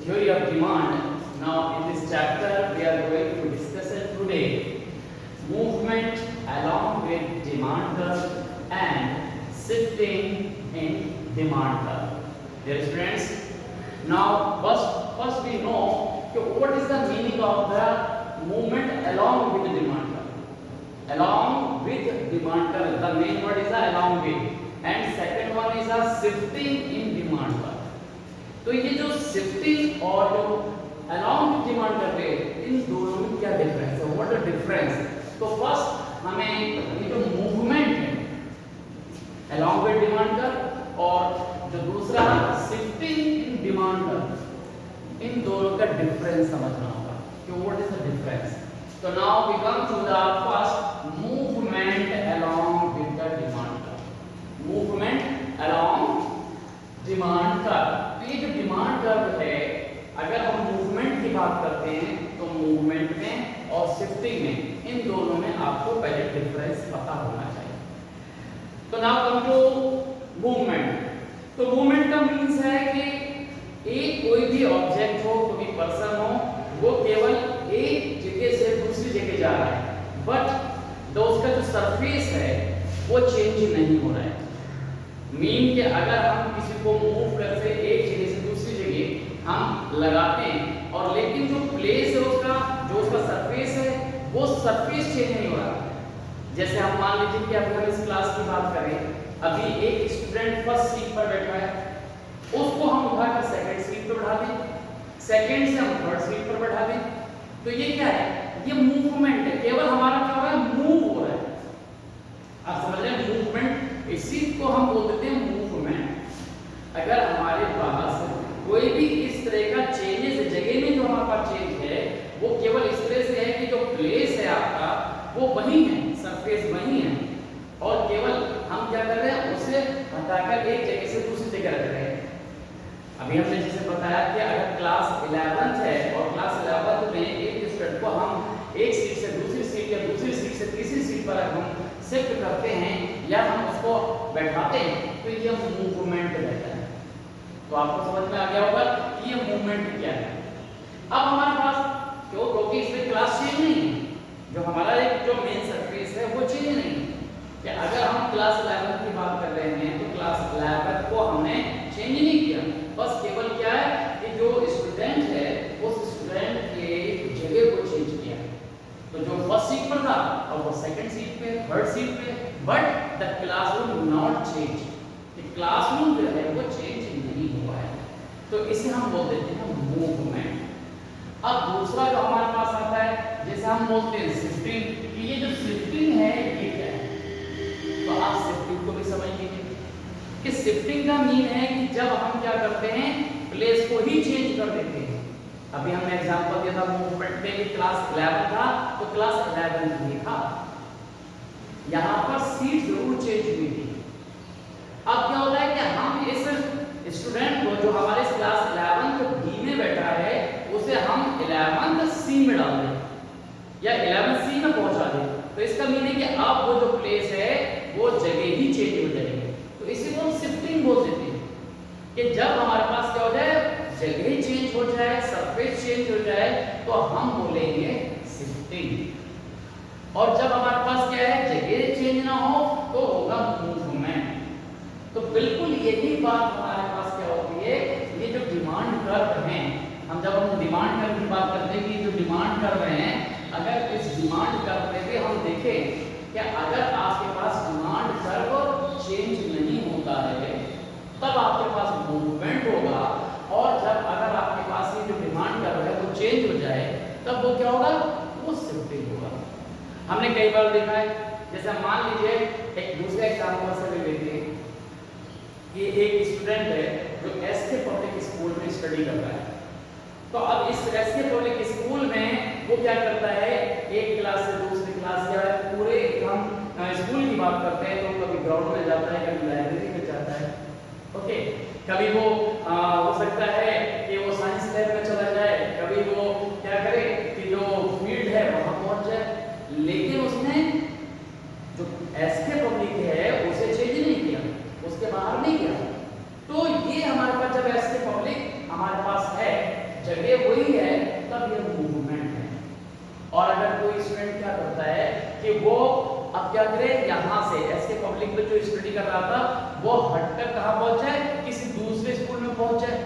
theory of demand. Now in this chapter we are going to discuss it today. Movement along with demand curve and shifting in demand curve. Dear students, now first we know what is the meaning of the movement along with the demand curve. Along with demand curve, the main word is along with, and second one is a shifting in demand curve. तो ये जो shifting और जो along with demand कर रहे हैं, इन दोनों में क्या डिफरेंस है? What the difference? तो फर्स्ट हमें ये जो मूवमेंट है along with डिमांड कर और जो दूसरा शिफ्टिंग इन डिमांड कर, इन दोनों का डिफरेंस समझना होगा कि व्हाट इज द डिफरेंस. तो now we come to the first movement along with the demand curve. Movement along demand curve. ये जो डिमांड कर्व है, अगर हम मूवमेंट की बात करते हैं तो मूवमेंट में और शिफ्टिंग में, इन दोनों में आपको पहले डिफरेंस पता होना चाहिए. तो नाउ कम टू मूवमेंट. तो मूवमेंट का मींस है कि एक कोई भी ऑब्जेक्ट हो, कोई पर्सन हो, वो केवल एक जगह से दूसरी जगह जा रहा है, बट जो उसका जो सरफेस है वो चेंज नहीं हो रहा है. मीन के अगर हम किसी को मूव करते एक जगह से दूसरी जगह हम लगाते हैं, और लेकिन जो प्लेस है उसका, जो उसका सरफेस है, वो सरफेस चेंज नहीं हो रहा. जैसे हम मान लीजिए कि अभी हम इस क्लास की बात करें, अभी एक स्टूडेंट फर्स्ट सीट पर बैठा है, उसको हम उठाकर सेकंड सीट पर बैठा दें, सेकंड से हम थर्ड सीट पर बैठा दें, तो ये क्या है? ये मूवमेंट है. केवल हमारा क्या हो रहा है? मूव हो रहा है. आप समझ रहे हैं? मूवमेंट, इसी को हम बोल देते हैं मूवमेंट. अगर हमारे पास कोई भी इस तरह का चेंजेस, जगह में जो हमारे पास चेंज है वो केवल इस तरह से है कि जो प्लेस है आपका वो वही है, सरफेस वही है, और केवल हम क्या कर रहे हैं? उसे हटाकर एक जगह से दूसरी जगह रख रहे हैं. अभी हमने जैसे बताया कि अगर क्लास 11th है और क्लास 11th में एक स्टूडेंट को हम एक सीट से दूसरी सीट या दूसरी सीट से तीसरी सीट पर हम शिफ्ट करते हैं या हम उसको बैठाते हैं, तो ये मूवमेंट रहता है. तो आपको समझ में आ गया होगा कि ये मूवमेंट क्या है. अब हमारे पास क्योंकि इसमें क्लास चेंज नहीं है, जो हमारा एक जो मेन सरफेस है वो चेंज नहीं है. कि अगर हम क्लास 11 की बात कर रहे हैं तो क्लास 11 को हमने चेंज नहीं किया, बस केवल क्या है कि जो स्टूडेंट है उस स्टूडेंट के जगह को चेंज किया. तो जो फर्स्ट सीट पर था और वो सेकंड सीट पे, थर्ड सीट पे, but the classroom not change. Classroom जो है वो चेंज नहीं हुआ है, तो इसे हम बोल देते हैं मूवमेंट. अब दूसरा जो हमारे पास आता है, जैसे हम बोलते हैं शिफ्टिंग, कि ये जो शिफ्टिंग है ये क्या है? तो आप शिफ्टिंग को भी समझ लीजिए कि शिफ्टिंग का मीन है कि जब हम क्या करते हैं, प्लेस को ही चेंज कर देते हैं. अभी हमने एग्जांपल दिया था मूवमेंट में कि क्लास 11 था तो क्लास 11 ही था, यहाँ पर सीट जरूर चेंज हुई थी. अब क्या होता है कि हम इस स्टूडेंट को जो हमारे क्लास 11th बी में बैठा है उसे हम 11th सी में डाल दें या 11th सी में पहुंचा दें. तो इसका मीनिंग है कि अब वो जो प्लेस है वो जगह ही चेंज हो जाएगी. तो इसी को हम शिफ्टिंग बोल देते हैं कि जब हमारे पास क्या हो जाए, जगह चेंज हो जाए, सरफेस चेंज हो जाए, तो हम बोलेंगे शिफ्टिंग. और जब हमारे पास क्या है, जगह चेंज ना हो तो होगा मूवमेंट. तो बिल्कुल यही बात हमारे पास क्या होती है, ये जो डिमांड कर्व है, हम जब हम डिमांड कर्व की बात करते हैं कि जो डिमांड कर्व है, अगर इस डिमांड कर्व में भी हम देखें कि अगर आपके पास डिमांड कर्व चेंज नहीं होता है तब आपके पास मूवमेंट होगा, और जब अगर आपके पास ये जो डिमांड कर्व है वो चेंज हो जाए तब वो क्या होगा? वो शिफ्टिंग होगा. हमने कई बार देखा है, जैसे मान लीजिए एक दूसरे एग्जांपल से भी लेते हैं कि एक स्टूडेंट है जो एसके पब्लिक स्कूल में स्टडी कर रहा है. तो अब इस एसके पब्लिक स्कूल में वो क्या करता है, एक क्लास से दूसरी क्लास या पूरे हम स्कूल की बात करते हैं तो कभी ग्राउंड में जाता है, कभी लाइब्रेरी में जाता है. ओके, कभी वो हो सकता है कि वो साइंस लैब में चला जाए, कभी वो क्या करे कि जो फील्ड है वहां पहुंच जाए, लेकिन उसने जो एसके पब्लिक है उसे चेंज नहीं किया, उसके बाहर नहीं गया. तो ये हमारे पास जब एसके पब्लिक हमारे पास है, कि वो अब क्या करे, यहाँ से एस के पब्लिक में जो स्टडी कर रहा था वो हटकर कहाँ पहुंच जाए, किसी दूसरे स्कूल में पहुंच जाए,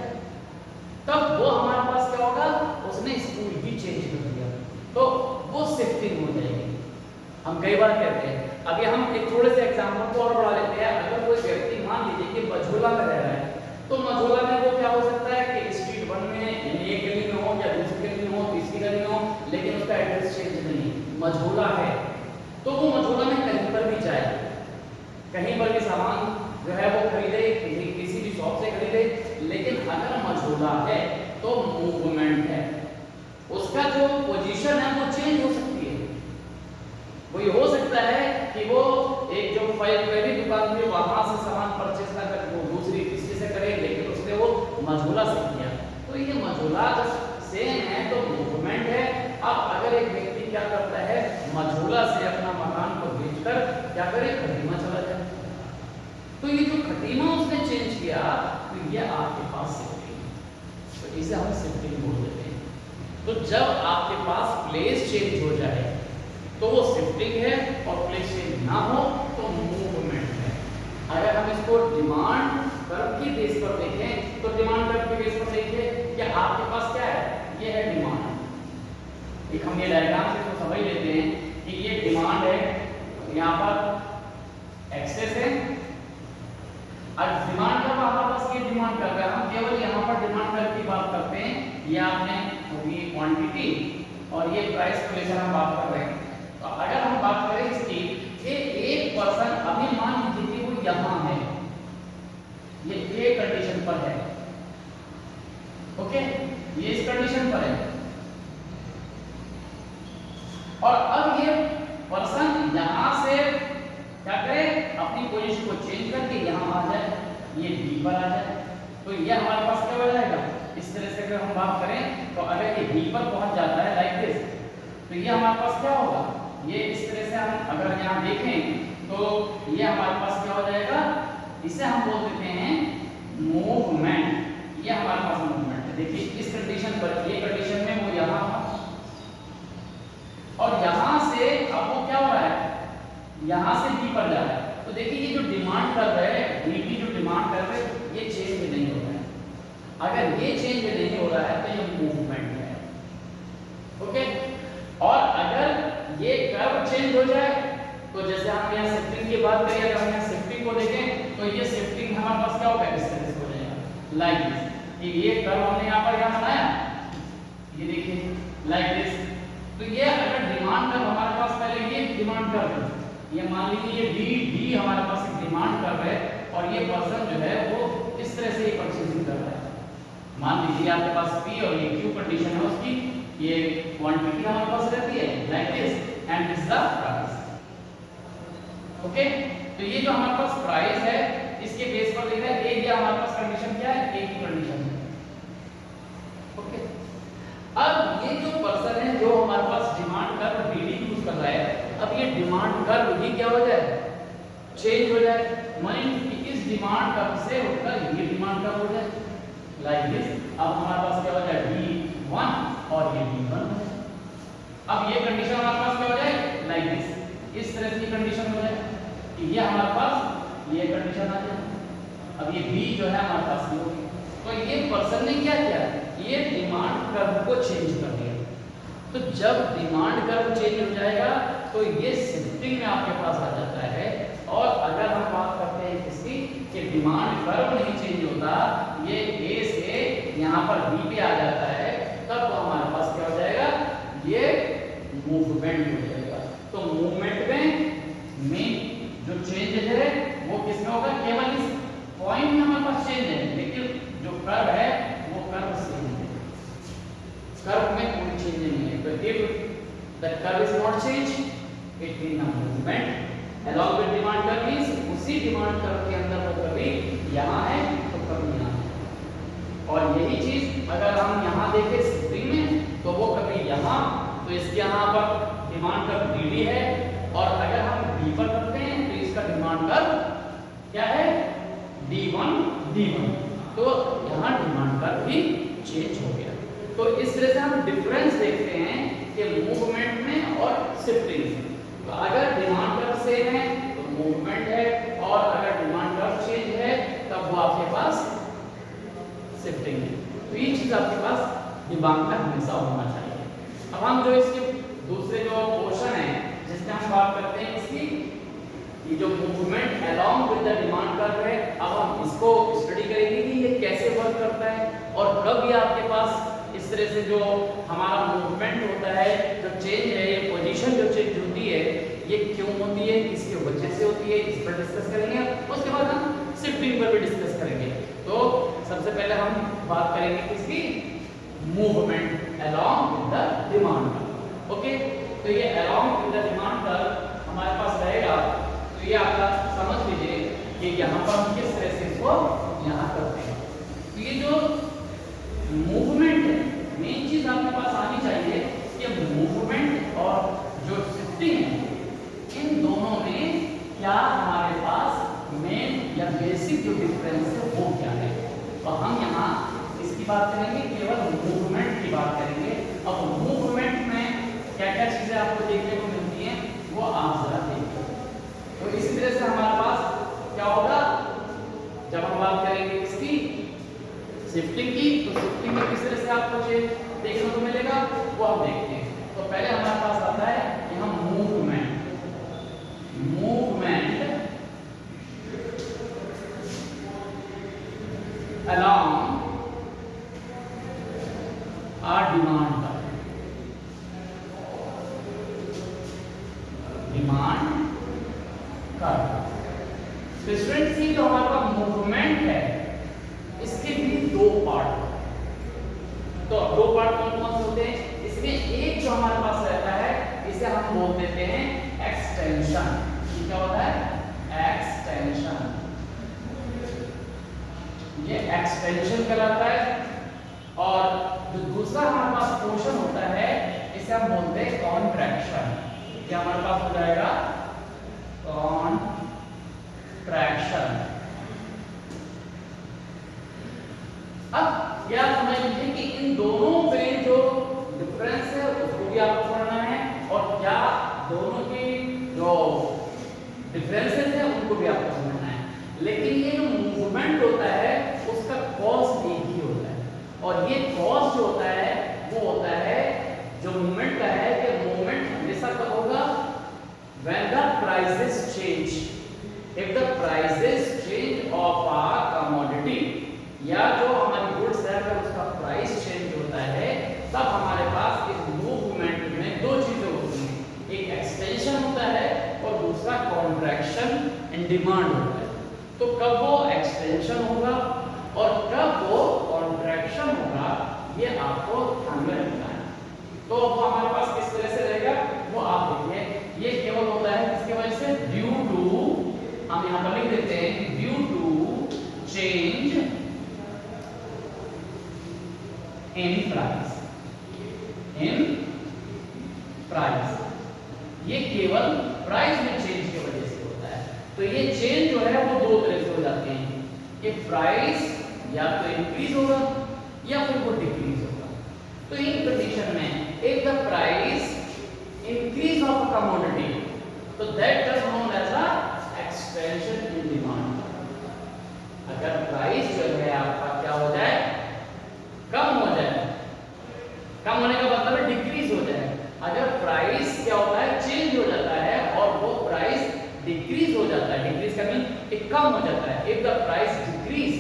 तब वो हमारे पास क्या होगा, उसने स्कूल ही चेंज कर दिया, तो वो शिफ्टिंग हो जाएगी। हम कई बार कहते हैं, अभी हम एक थोड़े से एग्जाम्पल को और बढ़ा लेते हैं। अगर कोई व्यक्ति मान लीजिए कि मझोला में रह रहा है, तो मझोला में वो क्या हो सकता है कि स्ट्रीट 1 में यानी एक गली में हो या दूसरी गली में हो, तीसरी गली में हो, लेकिन उसका एड्रेस चेंज नहीं, मझोला है, तो वो मझोला में कहीं पर भी जाए, कहीं पर भी सामान जो है वो खरीदे, किसी भी शॉप से खरीदे, लेकिन अगर मझोला है तो मूवमेंट है, उसका जो पोजीशन है वो चेंज हो सकती है। वो ये हो सकता है कि वो एक जो पहली दुकान थी वहां से सामान परचेस ना कर वो दूसरी तीसरी से करे, लेकिन उसने वो मझोला से किया, तो ये मझोला सेम है, तो मूवमेंट है। अब अगर एक व्यक्ति क्या करता है, मझोला से अपना मकान को बेचकर क्या करे, खटीमा चला जाए, तो ये जो खटीमा उसने चेंज किया, तो ये आपके पास शिफ्टिंग, तो इसे हम शिफ्टिंग बोल देते हैं। तो जब आपके पास प्लेस चेंज हो जाए तो वो शिफ्टिंग है, और प्लेस चेंज ना हो तो मूवमेंट है। अगर हम इसको डिमांड कर्व की बेस पर देखें, तो डिमांड कर्व की बेस पर देखिए कि आपके पास क्या है, ये है डिमांड। एक हम ये डायग्राम से इसको समझ लेते हैं कि ये डिमांड है, यहाँ पर एक्सेस है, और डिमांड कर्व हमारे पास ये डिमांड कर रहा है, हम केवल यहाँ पर डिमांड कर्व की बात करते हैं। ये आपने होगी क्वांटिटी और ये प्राइस को लेकर हम बात कर रहे हैं। तो अगर हम बात करें इसकी कि एक पर्सन अभी मान लीजिए कि वो यहाँ है, ये ए कंडीशन पर है, ओके, ये इस कंडीशन पर है, और अब ये पर्सन यहाँ से क्या करे, अपनी पोजीशन को चेंज करके यहाँ आ जाए, ये बी पर आ जाए, तो ये हमारे पास क्या हो जाएगा, इस तरह से अगर हम बात करें तो अगर ये बी पर पहुंच जाता है लाइक दिस, तो ये हमारे पास क्या होगा, ये इस तरह से हम अगर यहाँ देखें तो ये हमारे पास क्या हो जाएगा, इसे हम बोल देते हैं मूवमेंट। ये हमारे पास मूवमेंट है। देखिए इस कंडीशन पर, ये कंडीशन में वो यहाँ था, और यहाँ से अब वो क्या हो रहा है, यहाँ से बी पर जा रहा है, तो देखिए ये जो डिमांड कर रहे हैं, बी की जो डिमांड कर रहे हैं, ये चेंज नहीं हो रहा है। अगर ये चेंज नहीं हो रहा है तो ये मूवमेंट है, ओके। और अगर ये कर्व चेंज हो जाए, तो जैसे हम यहाँ शिफ्टिंग की बात करें, अगर हम यहाँ शिफ्टिंग को देखें तो ये शिफ्टिंग हमारे पास क्या होगा, इस तरह से हो जाएगा लाइक दिस, कि ये कर्व हमने यहाँ पर यहाँ बनाया, ये देखिए लाइक दिस, तो ये अगर डिमांड कर्व हमारे पास, पहले ये डिमांड कर्व, ये मान लीजिए ये डी हमारे पास एक डिमांड कर्व है, और ये पर्सन जो है वो इस तरह से परचेजिंग कर रहा है। मान लीजिए आपके पास पी और ये क्यू कंडीशन है उसकी, ये क्वांटिटी हमारे पास रहती है like this, and this the price, okay. तो ये जो हमारे पास प्राइस है, इसके बेस पर लिख रहा है, ये हमारे पास कंडीशन क्या है, ए की कंडीशन है, ओके। अब ये जो पर्सन है जो हमारे पास डिमांड कर्व डीडी यूज कर रहा है, अब ये डिमांड कर्व ही क्या हो जाए, चेंज हो जाए, माने कि इस डिमांड कर्व से उठकर ये डिमांड कर्व हो जाए लाइक दिस। अब हमारे पास क्या हो जाए, D1 और ये D1 है। अब ये कंडीशन हमारे पास क्या हो जाए लाइक दिस, इस तरह की कंडीशन हो जाए कि ये हमारे पास ये कंडीशन आ जाए। अब ये B जो है हमारे पास ये होगी, तो ये पर्सन ने क्या किया, ये डिमांड कर्व को चेंज कर दिया। तो जब डिमांड कर्व चेंज हो जाएगा तो ये शिफ्टिंग में आपके पास आ जाता है। और अगर हम बात करते हैं किसकी कि डिमांड कर्व नहीं चेंज होता, ये ए से यहाँ पर बी पे आ जाता है, तब तो हमारे पास क्या हो जाएगा, ये मूवमेंट हो जाएगा। तो मूवमेंट में जो चेंज है वो किसमें होगा, केवल इस पॉइंट में हमारे पास चेंज है, लेकिन जो कर्व है वो कर्व सेम है, कर्व में कोई चेंज नहीं है। तो if the curve is not change, it mean the movement along with demand curve means उसी डिमांड कर्व के अंदर वो कभी यहाँ है तो कभी यहाँ है। और यही चीज अगर हम यहाँ देखें शिफ्टिंग में तो वो कभी यहाँ, तो इसके यहाँ पर डिमांड कर्व डीडी है, और अगर हम डी पर करते हैं तो इसका डिमांड कर्व क्या है, D1, तो यहाँ डिमांड कर्व भी चेंज हो गया। तो इस तरह से हम डिफरेंस देखते हैं कि मूवमेंट में और शिफ्टिंग में। तो दिमाग में हमेशा होना चाहिए। अब हम जो इसके दूसरे जो पोर्शन है जिसमें हम बात करते हैं इसकी ये जो movement along with the demand curve है, अब हम इसको स्टडी करेंगे कि ये कैसे वर्क करता है और कब ये आपके पास इस तरह से जो हमारा मूवमेंट होता है, जो चेंज है, ये पोजीशन जो चेंज होती है, ये क्यों होती है, किसकी वजह से होती है, इस पर डिस्कस करेंगे। उसके बाद हम शिफ्टिंग पर भी डिस्कस करेंगे। तो सबसे पहले हम बात करेंगे किसकी, movement along with the demand curve. Okay, तो ये along with the demand curve हमारे पास रहेगा। तो ये आपका समझ लीजिए कि यहाँ पर हम किस तरह से इसको यहाँ करते हैं। तो ये जो मूवमेंट है, मेन चीज आपके पास आनी चाहिए कि मूवमेंट और जो शिफ्टिंग है, इन दोनों में क्या हमारे पास मेन या बेसिक जो डिफरेंस है वो क्या है। तो हम यहाँ इसकी बात करेंगे, केवल मूवमेंट की बात करेंगे। अब मूवमेंट में क्या क्या चीजें आपको देखने को मिलती हैं वो आप जरा देखिए। तो इसी तरह से हमारे पास क्या होगा, जब हम बात करेंगे इसकी शिफ्टिंग की, तो शिफ्टिंग में किस तरह से आपको देखने को मिलेगा वो हम देखते हैं। तो पहले हमारे पास आता है कि हम movement along are demand curve. Student सी जो हमारे पास मूवमेंट है इसके भी दो पार्ट, तो दो पार्ट कौन कौन से होते हैं, इसमें एक जो हमारे पास रहता है इसे हम बोल देते हैं एक्सटेंशन। ये क्या होता है, एक्सटेंशन, ये एक्सटेंशन कहलाता है। और जो दूसरा हमारे पास पोर्शन होता है इसे हम बोलते हैं कॉन्ट्रैक्शन। ये हमारे पास हो जाएगा कॉन्ट्रैक्शन। अब क्या समझ लीजिए कि इन दोनों में जो डिफरेंस है उसको भी आपको पढ़ना है और क्या दोनों की जो डिफरेंसेस है उनको भी आपको समझना है। लेकिन ये जो मूवमेंट होता है उसका कॉज एक ही होता है, और ये कॉज जो होता है वो होता है जो मूवमेंट का है कि मूवमेंट हमेशा कब होगा, when the prices change, if the prices change of a commodity, या जो हमारी गुड्स है अगर उसका प्राइस चेंज होता है तब हमारे पास इस मूवमेंट में दो चीजें होती हैं, एक एक्सटेंशन होता है और दूसरा कॉन्ट्रैक्शन इन डिमांड होता है। तो कब वो एक्सटेंशन होगा और कब वो कॉन्ट्रैक्शन होगा ये आपको ध्यान में रखना है। तो वो हमारे पास किस तरह से रहेगा वो आप देखिए, ये केवल होता है किसकी वजह से, ड्यू टू, हम यहाँ पर लिख देते हैं due to change in price, ये केवल प्राइस में चेंज की वजह से होता है। तो ये चेंज जो है वो दो तरह से हो जाते हैं कि प्राइस या तो इंक्रीज होगा या फिर वो डिक्रीज होगा। तो इन कंडीशन में if the price increase of a commodity, so that is known as a expansion in demand। अगर प्राइस जो है आपका क्या हो जाए, कम हो जाए, कम होने का मतलब है डिक्रीज हो जाए। अगर प्राइस क्या होता है चेंज हो जाता है और वो प्राइस डिक्रीज हो जाता है, डिक्रीज का मीन कम हो जाता है। इफ द प्राइस डिक्रीज,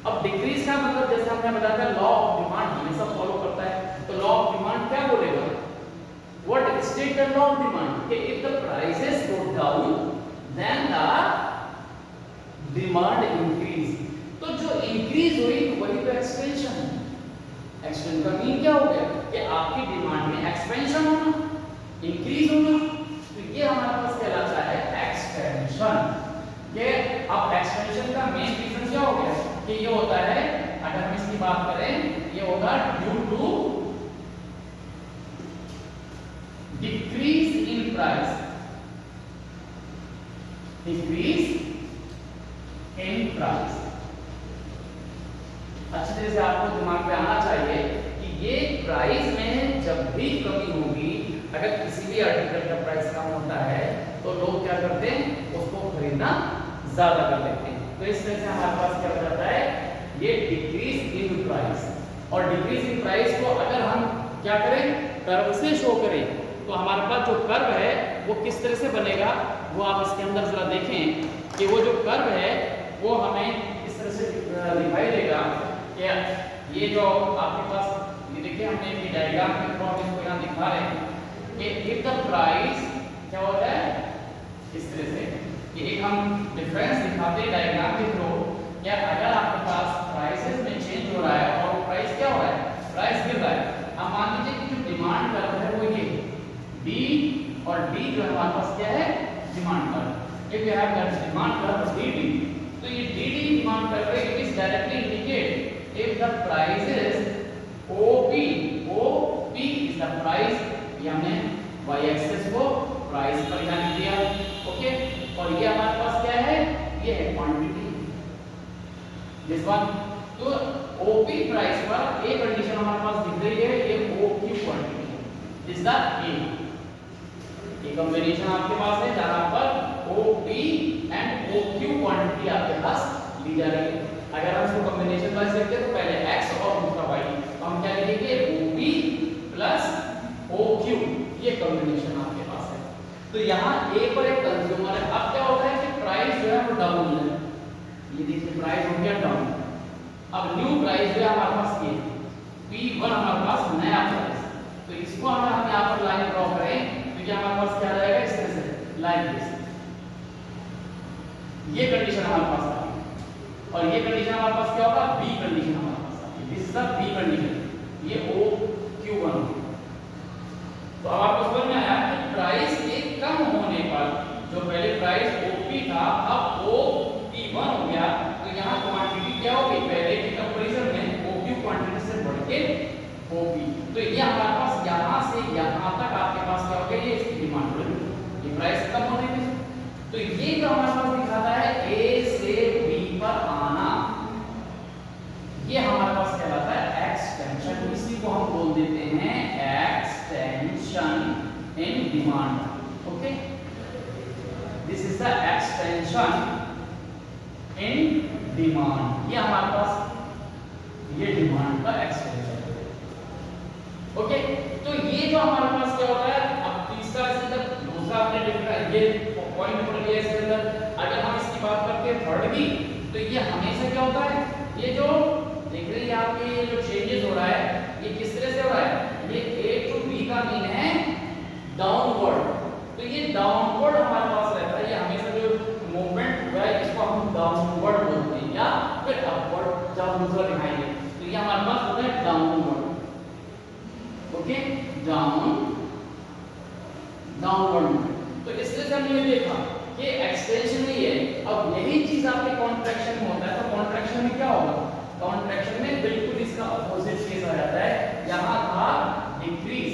अब डिक्रीज का मतलब जैसे हमने बताया था लॉ ऑफ डिमांड हमेशा फॉलो करता है। तो लॉ ऑफ डिमांड क्या बोलेगा, what state the law of demand, कि if the prices go down then the demand increase। तो जो increase हुई तो वही तो expansion है। expansion का मीन क्या हो गया कि आपकी डिमांड में expansion होना, increase होना। तो ये हमारे पास कहलाता है expansion। ये अब expansion का मेन रीजन क्या हो गया कि ये होता है, अगर हम इसकी बात करें ये होगा due to decrease in price, decrease in price। अच्छी तरह से आपको दिमाग में आना चाहिए कि ये प्राइस में जब भी कमी होगी, अगर किसी भी आर्टिकल का प्राइस कम होता है तो लोग क्या करते हैं, उसको खरीदना ज्यादा कर लेते हैं। तो इस तरह से हमारे पास क्या हो जाता है, ये डिक्रीज इन प्राइस। और डिक्रीज इन प्राइस को अगर हम क्या करें, कर्व से शो करें, तो हमारे पास जो कर्व है वो किस तरह से बनेगा, वो आप इसके अंदर जरा देखें कि वो जो कर्व है वो हमें इस तरह से दिखाई देगा कि ये जो आपके पास, ये देखिए हमने ये डायग्राम के थ्रू हम इसको यहाँ दिखा रहे हैं कि इफ द प्राइस क्या होता है इस तरह से, कि एक हम डिफरेंस दिखाते हैं डायग्राम के थ्रू, या अगर आपके पास प्राइसेस में चेंज हो रहा है और वो प्राइस क्या हो रहा है, प्राइस गिर रहा है। अब मान लीजिए कि जो डिमांड कर्व है वो ये D और D जो है हमारे पास क्या है, demand curve. If you have that demand curve DD, तो ये DD demand curve it is directly indicate if the prices OP is the price, ये हमने y एक्सिस को प्राइस पर ध्यान दिया, ओके। और ये हमारे पास क्या है, ये है क्वांटिटी, दिस वन। तो OP प्राइस पर एक कंडीशन हमारे पास दिख रही है, ये OQ quantity, this the A। ये कॉम्बिनेशन आपके पास है जहां पर OP एंड OQ क्वांटिटी आपके पास ली जा रही है। अगर हम इसको कॉम्बिनेशन वाइज देखते हैं तो पहले x और दूसरा y, तो हम क्या लिखेंगे, OP प्लस OQ, ये कॉम्बिनेशन आपके पास है। तो यहाँ A पर एक कंज्यूमर है। अब क्या होता है कि प्राइस जो है वो डाउन है, ये देखिए प्राइस हो गया डाउन। अब न्यू प्राइस जो है हमारे पास ये P1 हमारे पास नया प्राइस, तो इसको हम यहाँ पर लाइन ड्रॉ करें तो ये हमारे पास क्या रहेगा, इस तरह से लाइक दिस, ये कंडीशन हमारे पास आ गई। और ये कंडीशन हमारे पास क्या होगा, B कंडीशन हमारे पास आ गई, this is the B condition, ये OQ1। तो अब आपको समझ में आया कि प्राइस के कम होने पर, जो पहले प्राइस OP था अब OP1 हो गया, तो यहाँ क्वांटिटी क्या होगी, पहले के कंपैरिजन में OQ क्वांटिटी से बढ़ के OP, तो ये हमारे पास यहाँ से यहाँ तक आपके पास क्या हो गया, ये इसकी डिमांड बढ़ी, ये प्राइस कम होने में। तो ये जो हमारे पास दिखाता है A से B पर आना, ये हमारे पास कहलाता है एक्सटेंशन, इसी को हम बोल देते हैं extension in demand, okay. This is the extension in demand, ये हमारे पास ये डिमांड का एक्सटेंशन, ओके। तो ये जो हमारे पास क्या होता है, अब तीसरा इसके अंदर दूसरा आपने डिफरेंस ये पॉइंट पढ़ लिया इसके अंदर। अगर हम इसकी बात करते हैं थर्ड की, तो ये हमेशा क्या होता है, ये जो देख रहे हैं आपके ये जो चेंजेस हो रहा है ये किस तरह से हो रहा है, ये A टू B का मीन है डाउनवर्ड, तो ये डाउनवर्ड हमारे पास रहता है, ये हमेशा जो मूवमेंट हुआ है इसको हम डाउनवर्ड बोलते हैं, या फिर अपवर्ड जब हम दूसरा दिखाएंगे, तो ये हमारे पास होता है डाउनवर्ड, ओके, डाउनवर्ड। तो इस तरह से हमने देखा कि एक्सटेंशन ही है। अब यही चीज आपके कॉन्ट्रैक्शन में होता है, तो कॉन्ट्रैक्शन में क्या होगा, कॉन्ट्रैक्शन में बिल्कुल इसका अपोजिट केस आ जाता है, यहां था डिक्रीज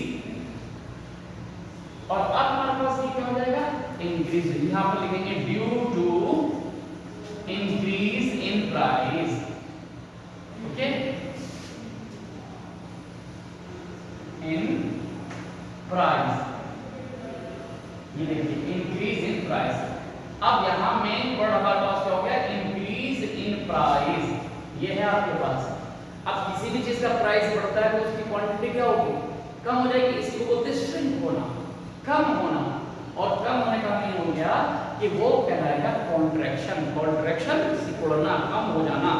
और अब हमारे पास ये क्या हो जाएगा, इंक्रीज। यहां पर लिखेंगे due to increase in price, okay, in price, ये देखिए इंक्रीज इन प्राइस। अब यहां मेन वर्ड हमारे पास क्या हो गया, इंक्रीज इन प्राइस, ये है आपके पास। अब किसी भी चीज का प्राइस बढ़ता है तो उसकी क्वांटिटी क्या होगी, कम हो जाएगी, इसको बोलते हैं श्रिंक होना, कम होना, और कम होने का मीन हो गया कि वो कहलाएगा कॉन्ट्रैक्शन, कॉन्ट्रैक्शन सिकुड़ना, कम हो जाना।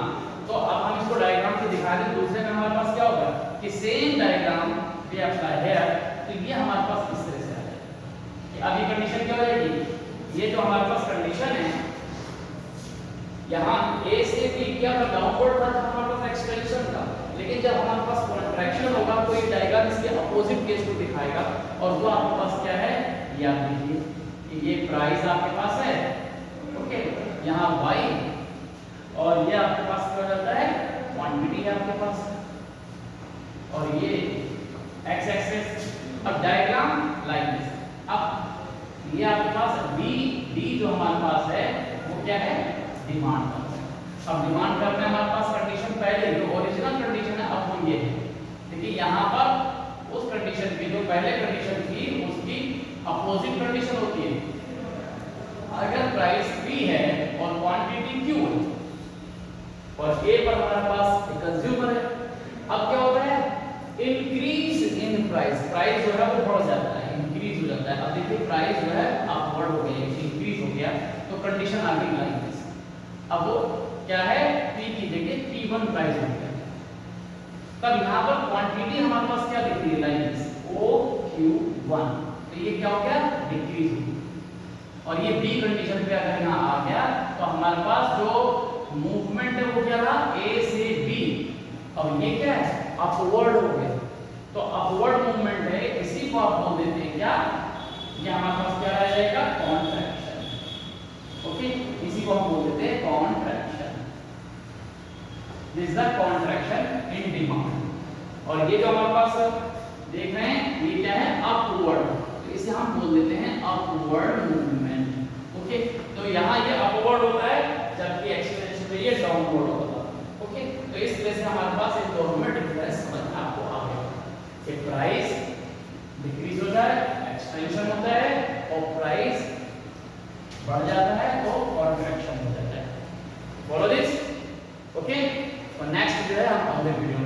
तो अब हम इसको डायग्राम से दिखा दें, दूसरे में हमारे पास क्या होगा कि सेम डायग्राम भी अप्लाई है, तो ये हमारे पास इस तरह से आ जाएगा। अब ये कंडीशन क्या हो जाएगी, ये जो हमारे पास कंडीशन है यहाँ A से B क्या था, डाउनवर्ड था, हमारे पास एक्सटेंशन था, लेकिन जब हमारे पास कॉन्ट्रैक्शन होगा तो ये डायग्राम इसके अपोजिट केस को दिखाएगा, और वो आपके पास क्या है, ये आप देखिए ये प्राइस आपके पास है, ओके, यहाँ Y, और ये आपके पास क्या हो जाता है, क्वांटिटी है आपके पास, और ये x एक्सिस। अब डायग्राम लाइक दिस, अब ये आपके पास D जो हमारे पास है वो क्या है, डिमांड कर्व। अब डिमांड कर्व में हमारे पास कंडीशन पहले जो ओरिजिनल कंडीशन है, अब हम ये है, देखिए यहाँ पर उस कंडीशन की जो पहले कंडीशन थी उसकी अपोजिट कंडीशन होती है, अगर प्राइस P है और क्वांटिटी Q है और A पर हमारे पास एक कंज्यूमर है। अब क्या होता प्राइस, प्राइस जो है वो बढ़ जाता है, इंक्रीज हो जाता है। अब देखिए प्राइस जो है अपवर्ड हो गया, इंक्रीज हो गया, तो कंडीशन आ गई लाइक दिस। अब वो क्या है, P की जगह P1 प्राइस हो गया। तब यहाँ पर क्वांटिटी हमारे पास क्या दिख रही है लाइक दिस, OQ1, तो ये क्या हो गया, डिक्रीज हो गई। और ये बी कंडीशन पे अगर यहाँ आ गया तो हमारे पास जो मूवमेंट है वो क्या था, ए से बी, अब ये क्या है, अपवर्ड हो गया। तो अपवर्ड मूवमेंट है, इसी को आप बोल देते हैं क्या, ये हमारे पास क्या रह जाएगा, कॉन्ट्रैक्शन। ओके, इसी को हम बोल देते हैं contraction. This is the contraction in demand. और ये जो हमारे पास देख रहे हैं ये क्या है, अपवर्ड, तो इसे हम बोल देते हैं अपवर्ड मूवमेंट। ओके, तो यहाँ ये अपवर्ड होता है जबकि एक्सीलरेशन पे ये डाउनवर्ड होता है। ओके, तो इस तरह से हमारे पास इन दोनों में डिफरेंस समझना आपको आ गया कि प्राइस डिक्रीज होता है, एक्सपेंशन होता है, और प्राइस बढ़ जाता है तो कॉन्ट्रैक्शन हो जाता है। Follow this. ओके, और नेक्स्ट जो है हम अगले वीडियो